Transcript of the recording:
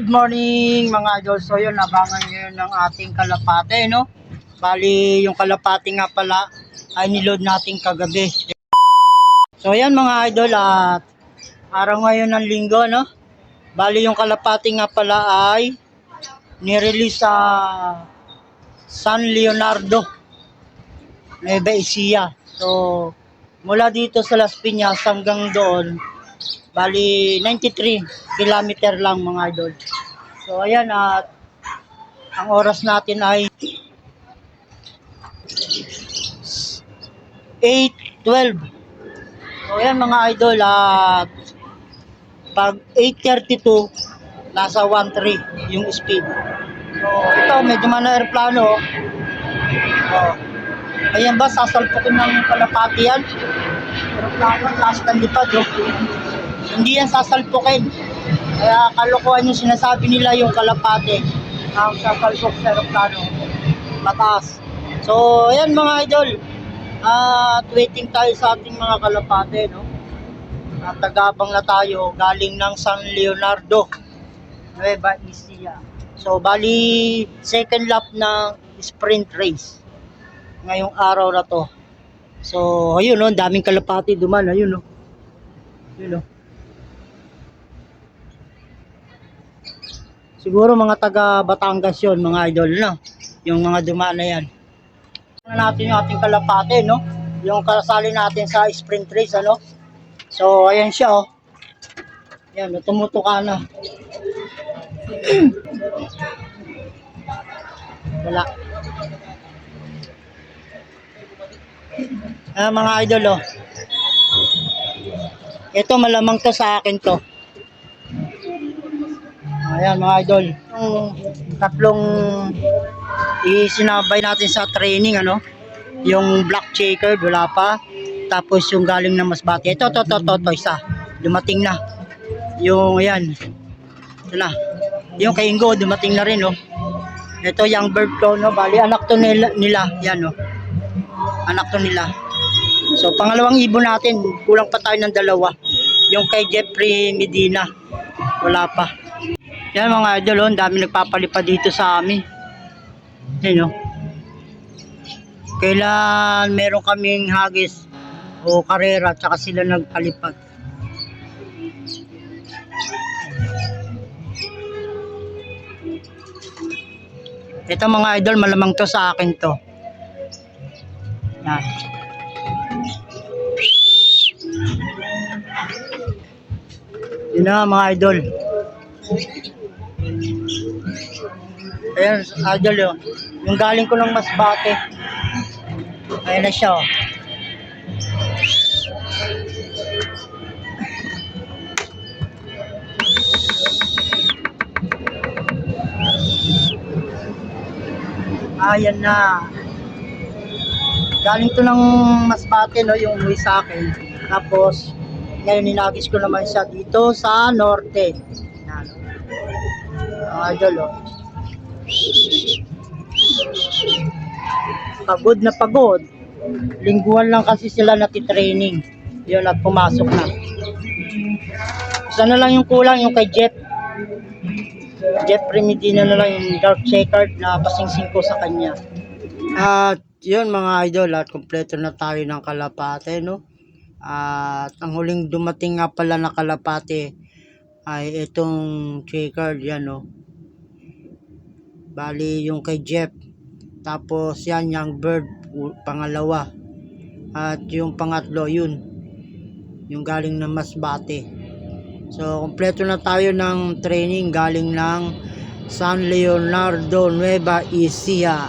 good morning mga idol. So yun, nabangan nyo ng ating kalapate, no? Bali, yung kalapate nga pala ay niload natin kagabi. So yan mga idol, at araw ngayon ng linggo, no? Bali, yung kalapate nga pala ay nirelease sa San Leonardo, Nueva Ecija. So, mula dito sa Las Piñas hanggang doon, bali 93 kilometer lang mga idol. So ayan, at ang oras natin ay 8:12. So ayan mga idol, at pag 8:32 nasa 1.3 yung speed. So ito, medyo mana aeroplano. Oh. Ayan ba, sasalpukin ng kalapati yan? Aeroplano, taas ng lipad, oh. Hindi yan sasalpukin. Kaya kalokohan yung sinasabi nila yung kalapate ang sasalpok sa aeroplano, mataas. So ayan mga idol, at waiting tayo sa ating mga kalapate, no? At tagabang na tayo galing ng San Leonardo, Nueva Ecija. So bali second lap ng sprint race ngayong araw na to. So ayun, no, daming kalapate duman, ayun, no. Ayun, no. Siguro mga taga Batangas yun mga idol, no? Yung mga dumaan na yan. Natin yung ating kalapate, no? Yung kasali natin sa sprint race, ano? So ayan siya, oh. Ayan, tumutuka na. Wala. Ayan mga idol, oh. Ito malamang to sa akin to. Ayan mga idol, yung tatlong isinabay natin sa training, ano, yung black checker wala pa, tapos yung galing na Masbate, ito isa dumating na, yung ayan, ito na, yung kay Ingo dumating na rin, no. Ito yung bird to, no, bali anak to nila, yan, no, anak to nila. So pangalawang ibon natin, kulang pa tayo ng dalawa, yung kay Jeffrey Medina wala pa. Yan mga idol, oh, dami nagpapalipad dito sa amin. Yan, oh. Kailan meron kaming hagis o karera, tsaka sila nagpalipad. Ito mga idol, malamang to sa akin to. Yan. Yun na mga idol. Ayan, idol, yun. Yung galing ko ng Masbate. Ayan na siya, oh. Ayan na. Galing to ng Masbate, no, yung umuwi sa akin. Tapos, ngayon ninagis ko naman siya dito sa norte. Ayan. Idol, oh. Pagod na pagod. Lingguhan lang kasi sila natitraining. Yun, at pumasok na. Isa na lang yung kulang, yung kay Jeffrey Medina na lang, yung dark checkered na pasing-sing ko sa kanya. At yun mga idol, at kompleto na tayo ng kalapate, no? At ang huling dumating nga pala na kalapate ay itong checkered, yan, no? Bali yung kay Jeff, tapos yan yung bird pangalawa, at yung pangatlo yun yung galing ng Masbate. So kompleto na tayo ng training galing ng San Leonardo, Nueva Ecija.